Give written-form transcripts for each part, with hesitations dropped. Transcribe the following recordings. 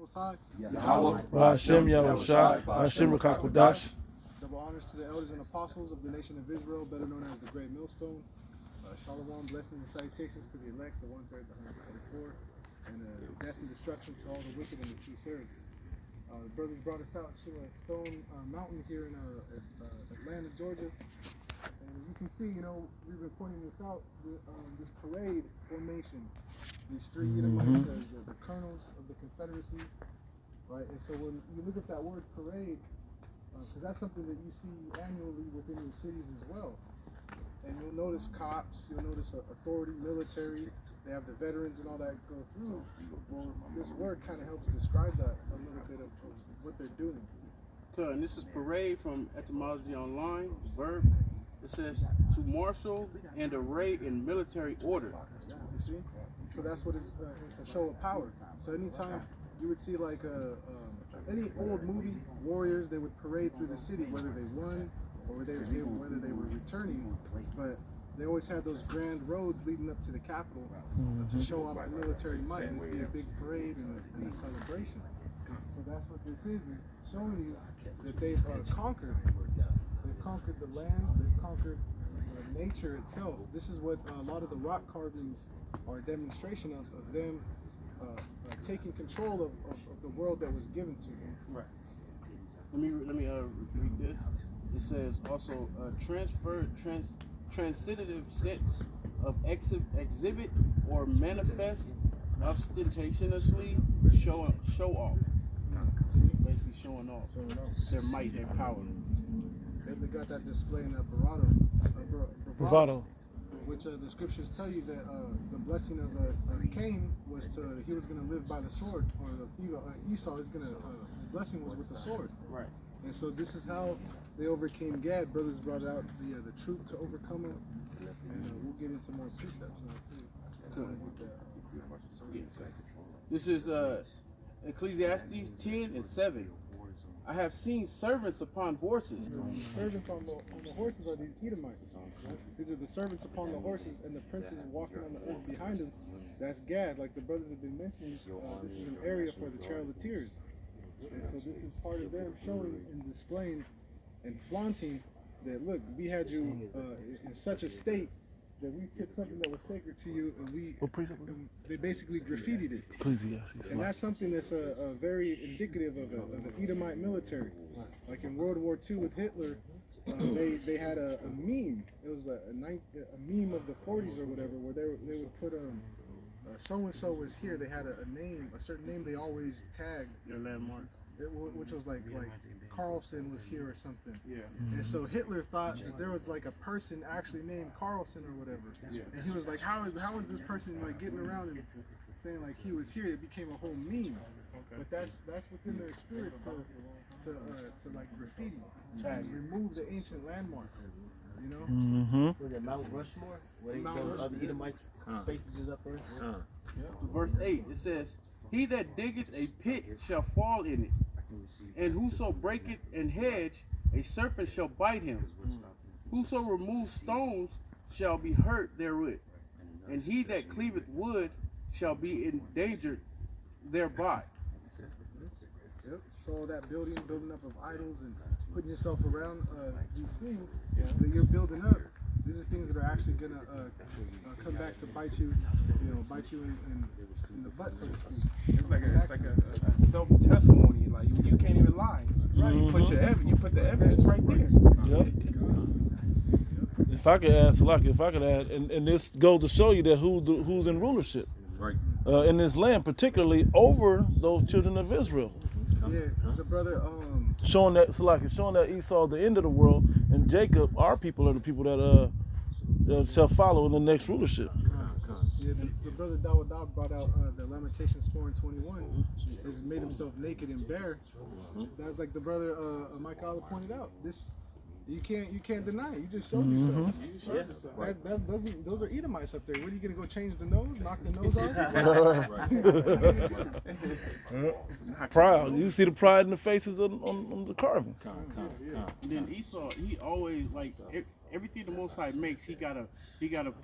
Most High. Yahweh. Hashem Yahushua. Hashem Rakakodash. Double honors to the elders and apostles of the nation of Israel, better known as the Great Millstone. Shalom, blessings and salutations to the elect, the ones that are the 144, and death and destruction to all the wicked and the two thirds. The brothers brought us out to a stone mountain here in Atlanta, Georgia. And as you can see, we've been pointing this out, this parade formation, these three Edomites, the colonels of the Confederacy, right? And so when you look at that word parade, because that's something that you see annually within your cities as well. And you'll notice cops, you'll notice authority, military, they have the veterans and all that go through. Well, this word kind of helps describe that a little bit of what they're doing. Okay, and this is parade from Etymology Online, verb. It says to marshal and array in military order. You see? So that's what it's a show of power. So anytime you would see like any old movie, warriors, they would parade through the city, whether they won or whether they were returning, but they always had those grand roads leading up to the capital to show off the military might. And it'd be a big parade and a celebration. So that's what this is showing you that they've conquered. They've conquered the land, they've conquered nature itself. This is what a lot of the rock carvings are a demonstration of them taking control of the world that was given to them. Right. Let me read this. It says also transitive sense of exhibit or manifest ostentatiously show off. Basically showing off their might, their power. They got that display in that bravado, which the scriptures tell you that the blessing of Cain was he was going to live by the sword, or Esau is going to his blessing was with the sword. Right. And so this is how they overcame Gad. Brothers brought out the troop to overcome him, and we'll get into more precepts now too. This is Ecclesiastes 10:7. I have seen servants upon horses. The servants on the horses are these Edomites. Right? These are the servants upon the horses, and the princes walking on the earth behind them. That's Gad, like the brothers have been mentioning. This is an area for the charioteers. And so this is part of them showing and displaying and flaunting that, look, we had you in such a state that we took something that was sacred to you and they basically graffitied it. And that's something that's very indicative of an Edomite military. Like in World War II with Hitler, they had a meme. It was a meme of the 40s or whatever, where they would put so-and-so was here. They had a name, a certain name they always tagged. Their landmarks. Which was like Carlson was here or something. Yeah. And so Hitler thought that there was like a person actually named Carlson or whatever. Yeah. And he was like, how is this person like getting around and saying like he was here? It became a whole meme. Okay. But that's within their spirit to like graffiti, to remove the ancient landmarks. You know? Mm-hmm. Was it Mount Rushmore? Where the Edomites' faces is up there? Verse 8, it says, he that diggeth a pit shall fall in it, and whoso breaketh an hedge, a serpent shall bite him. Whoso removes stones shall be hurt therewith, and he that cleaveth wood shall be endangered thereby. Yep. So all that building up of idols and putting yourself around these things that you're building up, these are things that are actually gonna come back to bite you, bite you in the butt, so to speak. It's like a self-testimony. Like you can't even lie. Right? You put the evidence right there. Yep. If I could add, and this goes to show you that who's in rulership, right, in this land, particularly over those children of Israel. Yeah, the brother showing that Esau the end of the world, and Jacob, our people, are the people that shall follow in the next rulership. Yeah, the brother Dawud brought out the Lamentations 4:21. Has made himself naked and bare. That's like the brother Mike Allah pointed out. This you can't deny it. You just showed yourself. You just showed yourself. Those are Edomites up there. What are you gonna go change the nose? Knock the nose off? Proud. You see the pride in the faces on the carvings. And then Esau, he always everything the Most High makes, he gotta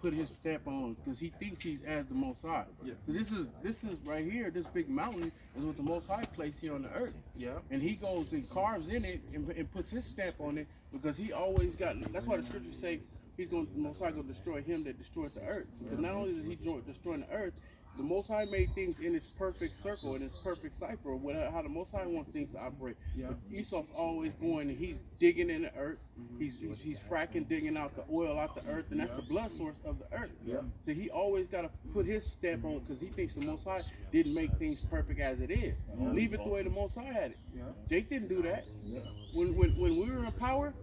put his stamp on because he thinks he's as the Most High. Yeah. So this is right here. This big mountain is what the Most High placed here on the earth. Yeah. And he goes and carves in it and puts his stamp on it because he always got. That's why the scriptures say the Most High gonna destroy him that destroys the earth. Because not only is he destroying the earth, the Most High made things in its perfect circle, in its perfect cipher, how the Most High wants things to operate. Yeah. But Esau's always going and he's digging in the earth. He's fracking, digging out the oil out the earth, and that's the blood source of the earth. Yeah. So he always got to put his stamp on because he thinks the Most High didn't make things perfect as it is. Leave it the way the Most High had it. Yeah. Jake didn't do that. When we were in power,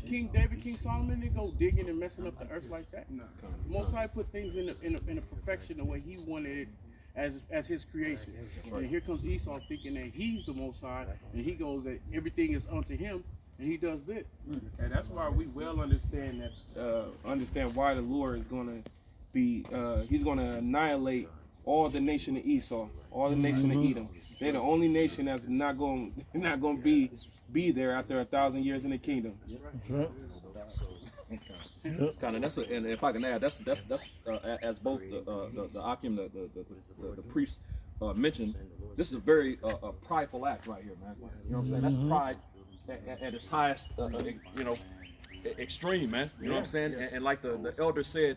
King David, King Solomon didn't go digging and messing up the earth like that. No. The Most High put things in a perfection the way he wanted it as his creation. And here comes Esau thinking that he's the Most High, and he goes that everything is unto him, and he does this. And that's why we well understand that. Understand why the Lord is going to be. He's going to annihilate all the nation of Esau, all the nation of Edom. They're the only nation that's not going to be there after 1,000 years in the kingdom. Kind of, and if I can add, that's as both the Akim, the priest mentioned. This is a very prideful act right here, man. You know what I'm saying? That's pride at its highest, extreme, man. You know what I'm saying? And like the elder said,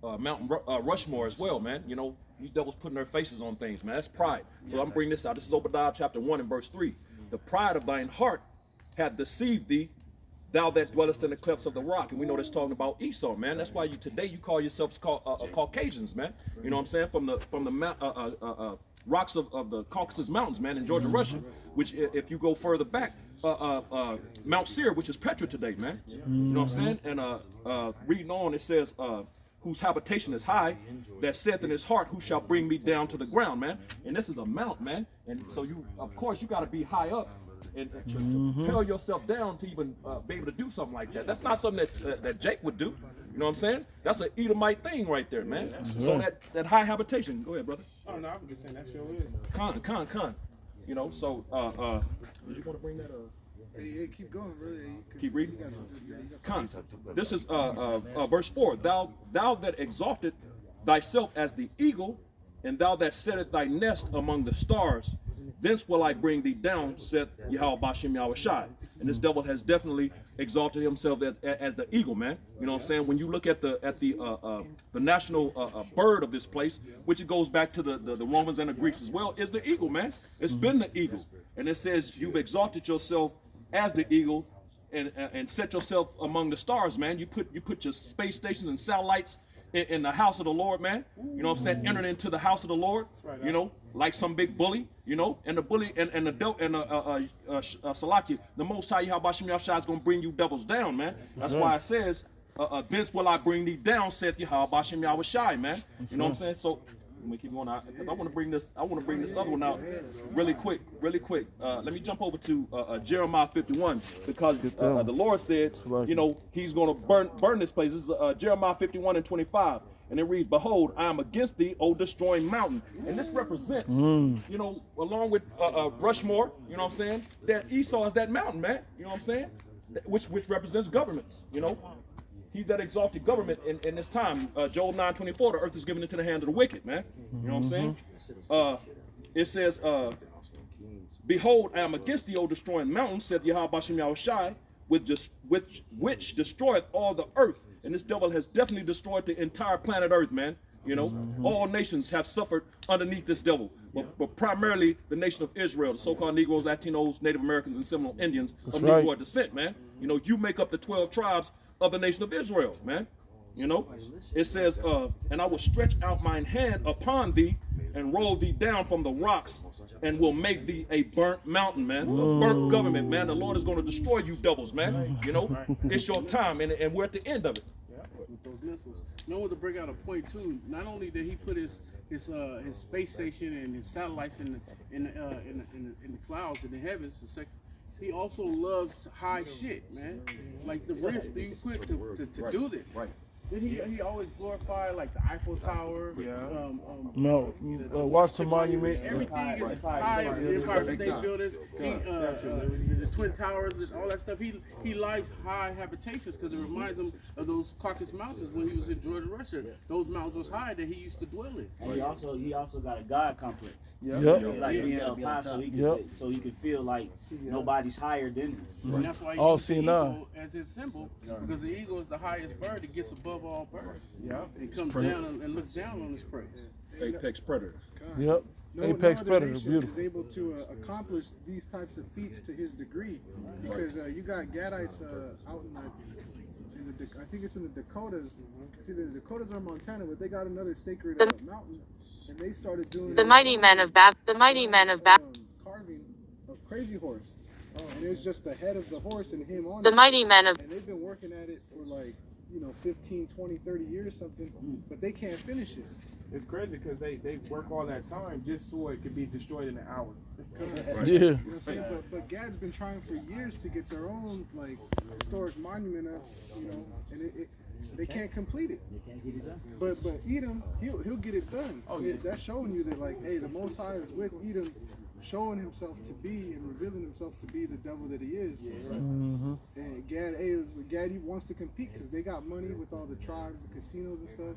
Mount Rushmore as well, man. You know, these devils putting their faces on things, man. That's pride. So I'm bringing this out. This is Obadiah chapter 1 and verse 3. The pride of thine heart hath deceived thee, thou that dwellest in the clefts of the rock. And we know that's talking about Esau, man. That's why today you call yourselves Caucasians, man. You know what I'm saying? From the rocks of the Caucasus Mountains, man, in Georgia, Russia. Which, if you go further back, Mount Seir, which is Petra today, man. You know what I'm saying? And reading on, it says, whose habitation is high, that saith in his heart, who shall bring me down to the ground, man. And this is a mount, man. And so of course, you got to be high up and to propel yourself down to even be able to do something like that. That's not something that Jake would do. You know what I'm saying? That's an Edomite thing right there, man. So that high habitation. Go ahead, brother. Oh no, I'm just saying that sure is. Con. You know, so did you want to bring that Hey, keep going, brother. Keep reading. You got some good, Con. This is verse 4. Thou that exalted thyself as the eagle, and thou that settest thy nest among the stars, thence will I bring thee down, saith Yahweh Bashem Yahushai. And this devil has definitely exalted himself as the eagle, man. You know what I'm saying? When you look at the national bird of this place, which it goes back to the Romans and the Greeks as well, is the eagle, man. It's been the eagle. And it says you've exalted yourself as the eagle and set yourself among the stars, man. You put your space stations and satellites in the house of the Lord, man. You know what I'm saying? Entering into the house of the Lord, you know, like some big bully, you know, and the bully and the Salaki, the Most High Yahweh Bashem Yahushua is going to bring you devils down, man. That's why it says, this will I bring thee down, saith Yahweh Bashem Yahushua, man. You know what I'm saying? So let me keep going out because I want to bring this other one out really quick. Let me jump over to Jeremiah 51 because the Lord said, you know, he's going to burn this place. This is Jeremiah 51 and 25. And it reads, behold, I am against thee, O destroying mountain. And this represents, you know, along with Rushmore, you know what I'm saying, that Esau is that mountain, man. You know what I'm saying? Which represents governments, you know. He's that exalted government in this time. Joel 9:24, the earth is given into the hand of the wicked, man. You know what I'm saying? It says, behold, I am against thee, O destroying mountain, said Yahweh Bashem Yahushai, which destroyeth all the earth. And this devil has definitely destroyed the entire planet Earth, man. You know, all nations have suffered underneath this devil, but primarily the nation of Israel, the so-called Negroes, Latinos, Native Americans, and Seminole Indians of Negro descent, man. You know, you make up the 12 tribes of the nation of Israel, man. You know, it says, and I will stretch out mine hand upon thee and roll thee down from the rocks and will make thee a burnt mountain, man. A burnt government, man. The Lord is going to destroy you devils, man. You know, it's your time, and we're at the end of it. With those missiles. You know, to bring out a point too. Not only did he put his space station and his satellites in the clouds in the heavens, he also loves high shit, man. Like the risk that you put to do this. Right. Did he always glorify like the Eiffel Tower? Yeah. No, Washington Monument. Everything is high. The Empire State Buildings, the Twin Towers, and all that stuff. He likes high habitations because it reminds him of those Caucasus Mountains when he was in Georgia, Russia. Those mountains was high that he used to dwell in. And he also got a God complex. Yep. Like being up high, so he could feel like nobody's higher than him. And that's why he All used the seeing eagle as his symbol, because the eagle is the highest bird that gets above all birds. Yeah. It comes down and looks down on his prey. Apex predators. Yep. No Apex other predator, nation beautiful. is able to accomplish these types of feats to his degree, because you got Gadites out in the I think it's in the Dakotas. It's either the Dakotas or Montana, but they got another sacred mountain, and they started doing The mighty men of carving of Crazy Horse, and it's just the head of the horse and him on the it. mighty men of And they've been working at it for like 15, 20, 30 years something, but they can't finish it. It's crazy because they work all that time just so it could be destroyed in an hour. Yeah. You know what I'm saying? But Gad's been trying for years to get their own like historic monument up, and they can't complete it. But Edom, he'll get it done. That's showing you that like, hey, the Most High is with Edom, showing himself to be and revealing himself to be the devil that he is. And Gad he wants to compete because they got money with all the tribes, the casinos and stuff.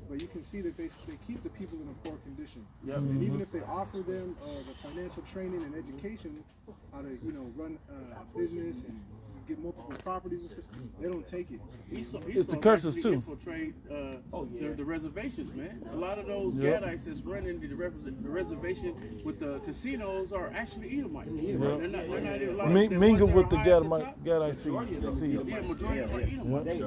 But you can see that they keep the people in a poor condition. And even if they offer them the financial training and education, how to run a business and get multiple properties and stuff, they don't take it. It's the curses too. Infiltrate the reservations, man. A lot of those Gadites that's running the reservation with the casinos are actually Edomites. They're not Mingle with the Gadite Yeah, majority are Edomites.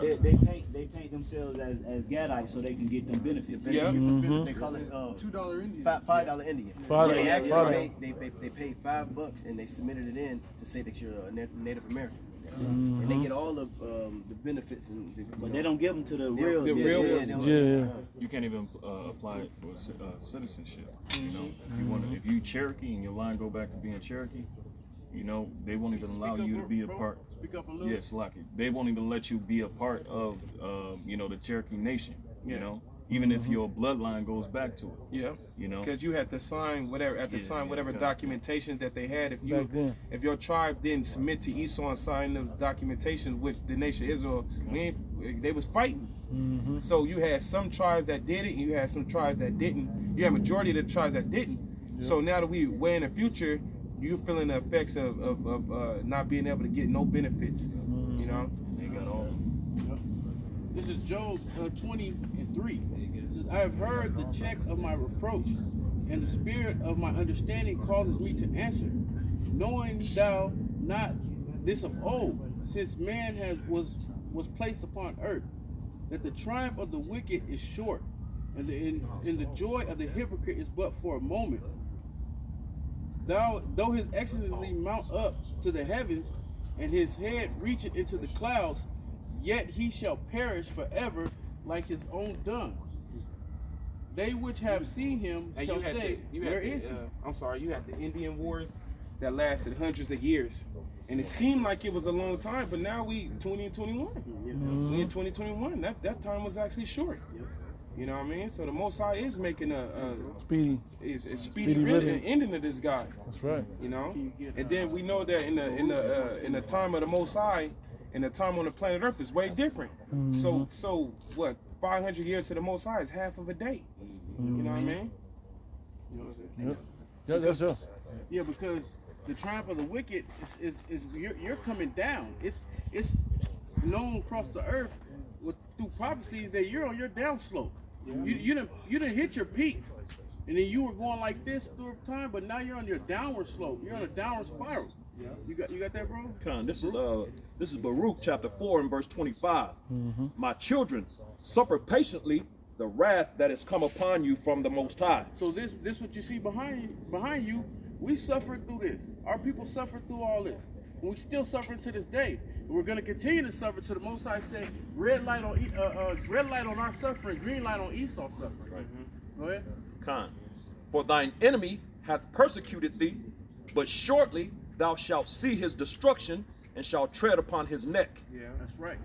They paint themselves as Gadites so they can get them benefits. Yeah. They call it $2 Indian. $5 Indian. $5. They actually they paid $5 and they submitted it in to say that you're a Native American. And they get all of the benefits, But they don't give them to the real. You can't even apply it for citizenship. If you Cherokee and your line go back to being Cherokee, they won't even allow you to be a part. Speak up a little. Yes, like they won't even let you be a part of the Cherokee Nation. Even if your bloodline goes back to it. Yeah. Because you had to sign whatever at the time, whatever documentation that they had. If your tribe didn't submit to Esau and sign those documentations with the nation of Israel, they was fighting. So you had some tribes that did it, and you had some tribes that didn't. You had majority of the tribes that didn't. So now that way in the future, you're feeling the effects of not being able to get no benefits. They got all. This is Job 20:3. I have heard the check of my reproach, and the spirit of my understanding causes me to answer. Knowing thou not this of old, since man was placed upon earth, that the triumph of the wicked is short, and the joy of the hypocrite is but for a moment. Though his excellency mount up to the heavens, and his head reacheth into the clouds, yet he shall perish forever like his own dung. They which have seen him shall say, where is he? I'm sorry, you had the Indian Wars that lasted hundreds of years. And it seemed like it was a long time, but now we 2021. We in 2021. That time was actually short. You know what I mean? So the Most High is making a speedy ending to this guy. That's right. And then we know that in the time of the Most High, and the time on the planet Earth is way different. So what? 500 years to the Most High is half of a day. You know what I mean? Yeah, that's just. Yeah, because the triumph of the wicked is you're coming down. It's known across the earth through prophecies that you're on your downslope. You didn't hit your peak, and then you were going like this through time, but now you're on your downward slope. You're on a downward spiral. You got that, bro? Con, this is Baruch chapter 4 and verse 25. My children, suffer patiently the wrath that has come upon you from the Most High. So this what you see behind you, we suffered through this. Our people suffered through all this. And we still suffering to this day. And we're going to continue to suffer till the Most High say, red light on our suffering, green light on Esau's suffering. Go ahead. Con, for thine enemy hath persecuted thee, but shortly thou shalt see his destruction and shalt tread upon his neck. Yeah, that's right.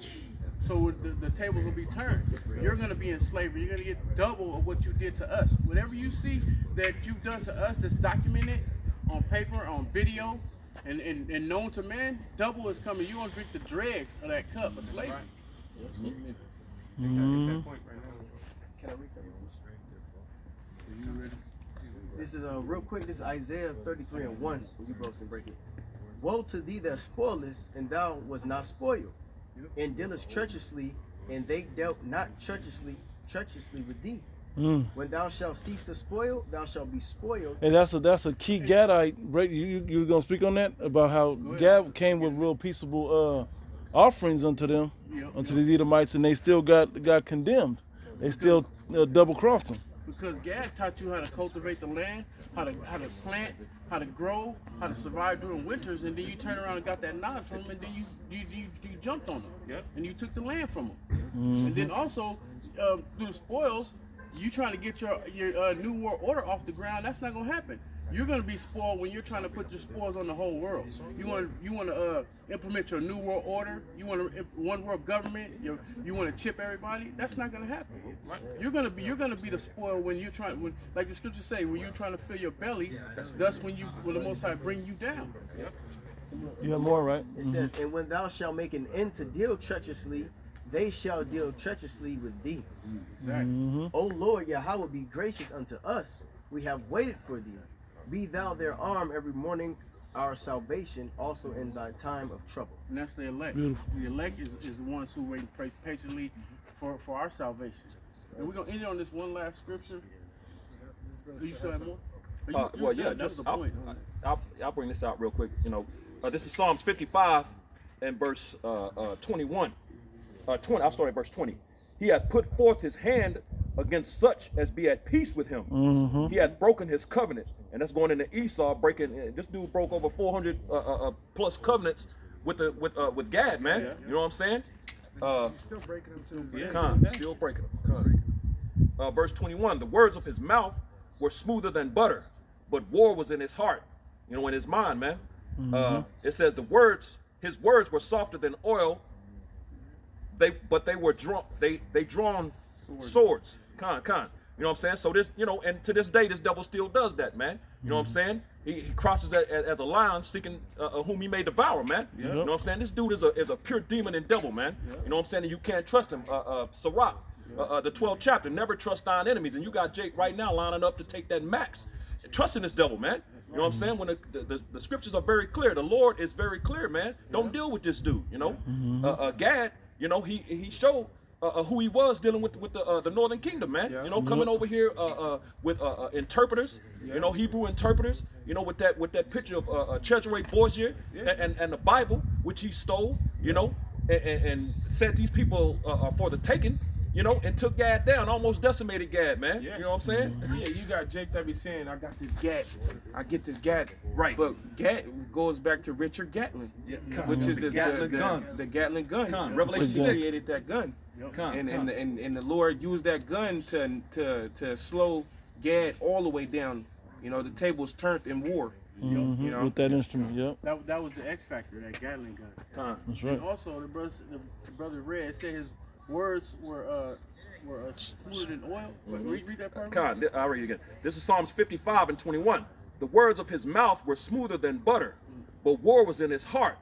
So the tables will be turned. You're going to be in slavery. You're going to get double of what you did to us. Whatever you see that you've done to us that's documented on paper, on video, and known to man, double is coming. You're going to drink the dregs of that cup of slavery. Mhm. Can I read something? This is real quick. This is Isaiah 33:1. You bros can break it. Woe to thee that spoilest, and thou was not spoiled, and dealest treacherously, and they dealt not treacherously with thee. When thou shalt cease to spoil, thou shalt be spoiled. And that's a key Gadite. You gonna speak on that about how Gad came with real peaceable offerings unto them, unto the Edomites, and they still got condemned. They still double crossed them. Because Gad taught you how to cultivate the land, how to plant, how to grow, how to survive during winters, and then you turn around and got that knowledge from them, and then you jumped on them, and you took the land from them. And then also through the spoils, you trying to get your new world order off the ground. That's not gonna happen. You're gonna be spoiled when you're trying to put your spoils on the whole world. You want to implement your new world order. You want one world government. You want to chip everybody. That's not gonna happen. You're gonna be the spoil when you're trying. Like the scriptures say, when you're trying to fill your belly. That's when the Most High bring you down. You have more, right? It says, and when thou shalt make an end to deal treacherously, they shall deal treacherously with thee. Exactly. O Lord Yahweh, be gracious unto us. We have waited for thee. Be thou their arm every morning, our salvation, also in thy time of trouble. And that's the elect. Beautiful. The elect is the ones who wait patiently for our salvation. And we're gonna end it on this one last scripture. Do you still have more? Well, yeah, that's just the point. I'll bring this out real quick. You know, this is Psalms 55 and verse 21. 20. I'll start at verse 20. He hath put forth his hand against such as be at peace with him. He hath broken his covenant, and that's going into Esau. This dude broke over 400 plus covenants with Gad, man. You know what I'm saying? He's still breaking them to his Still breaking them. Verse 21. The words of his mouth were smoother than butter, but war was in his heart. You know, in his mind, man. It says his words were softer than oil. But they were drawn. They drawn swords. You know what I'm saying? So this, you know, and to this day, this devil still does that, man. You know what I'm saying? He crouches as a lion, seeking whom he may devour, man. You know what I'm saying? This dude is a pure demon and devil, man. You know what I'm saying? And you can't trust him. Sirach, the 12th chapter, never trust thine enemies. And you got Jake right now lining up to take that max. Trusting this devil, man. You know what I'm saying? When the scriptures are very clear, the Lord is very clear, man. Don't deal with this dude. You know, Gad. You know, he showed who he was dealing with the Northern Kingdom, man. You know, coming over here with interpreters, you know, Hebrew interpreters. You know, with that picture of Cesare Borgia and the Bible, which he stole. You know, and said these people are for the taking. You know, and took Gad down, almost decimated Gad, man. You know what I'm saying? Yeah, you got Jake that be saying, I got this Gad. I get this Gad. Right. But Gad goes back to Richard Gatlin, which is the Gatling gun. The Gatling gun. Revelation He 6. created that gun. And the Lord used that gun to slow Gad all the way down. You know, the tables turned in war. You know? With that instrument, That was the X factor, that Gatling gun. That's right. And also, the brother read said his words were smoother than oil. Read that part. I'll read it again. This is Psalms 55 and 21. The words of his mouth were smoother than butter, but war was in his heart.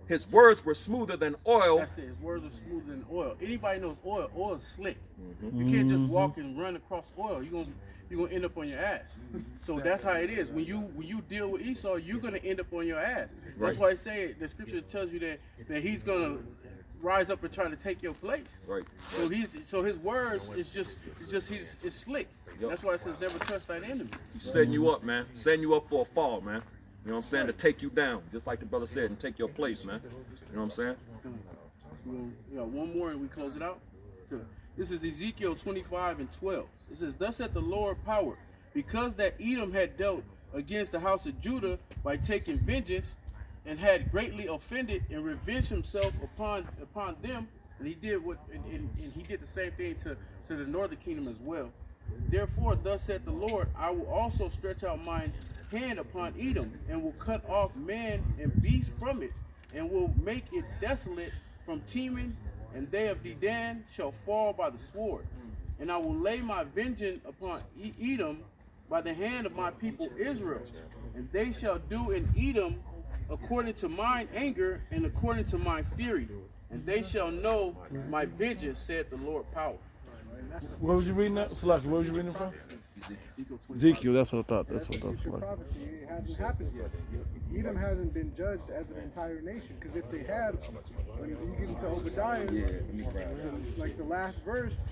His words were smoother than oil. That's it. His words are smoother than oil. Anybody knows oil. Oil is slick. You can't just walk and run across oil. You're gonna end up on your ass. So that's how it is. When you deal with Esau, you're gonna end up on your ass. That's why I say the scripture tells you that he's gonna rise up and try to take your place. Right. So his words it's slick. That's why it says never trust thine enemy. He's setting you up, man. Setting you up for a fall, man. You know what I'm saying? To take you down, just like the brother said, and take your place, man. You know what I'm saying? We got one more and we close it out. Good. This is Ezekiel 25 and 12. It says, "Thus saith the Lord power, because that Edom had dealt against the house of Judah by taking vengeance, and had greatly offended and revenged himself upon them, and he did he did the same thing to the northern kingdom as well. Therefore, thus saith the Lord, I will also stretch out mine hand upon Edom, and will cut off man and beast from it, and will make it desolate from Teman and they of Dedan shall fall by the sword. And I will lay my vengeance upon Edom by the hand of my people Israel, and they shall do in Edom according to mine anger and according to my fury, and they shall know my vengeance, said the Lord power. Where was you reading that? Selassie, where was you reading from? Ezekiel, that's what I thought. That's what I future thought. prophecy. It hasn't happened yet. Edom hasn't been judged as an entire nation, because if they had, when you get into Obadiah, like the last verse,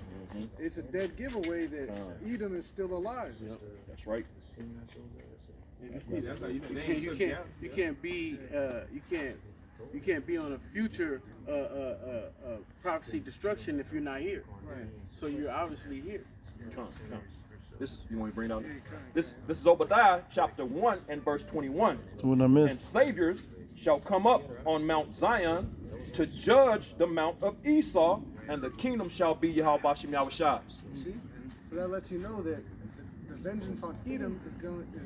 it's a dead giveaway that Edom is still alive. That's right. You can't be on a future prophecy destruction if you're not here. Right. So you're obviously here. This you want me to bring it out? This is Obadiah chapter 1 and verse 21. That's what I And missed. saviors shall come up on Mount Zion to judge the Mount of Esau, and the kingdom shall be Yahweh Bashim Yahushai. See? So that lets you know that the vengeance on Edom is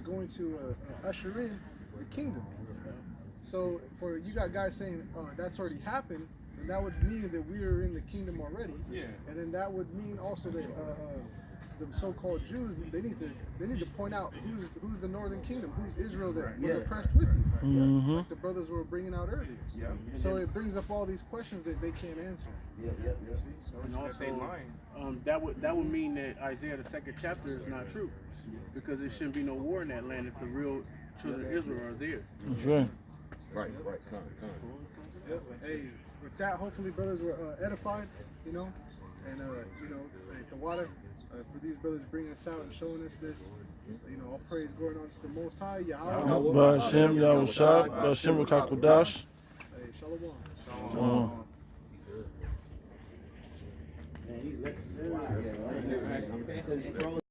going to usher in the kingdom. So for you got guys saying, oh, that's already happened, then that would mean that we are in the kingdom already. Yeah. And then that would mean also that the so-called Jews, they need to point out who's the northern kingdom, who's Israel that was oppressed with you, like the brothers were bringing out earlier. Yeah. So it brings up all these questions that they can't answer. And also, that would mean that Isaiah the 2nd chapter is not true, because there shouldn't be no war in that land if the real children of Israel are there. That's right. Right. Hey, with that, hopefully brothers were edified, and the water. For these brothers bringing us out and showing us this, all praise going on to the Most High, Yahweh. Ba'ashem Yahushua, Ba'ashem Rakakodash. Hey, Shalom. Shalom.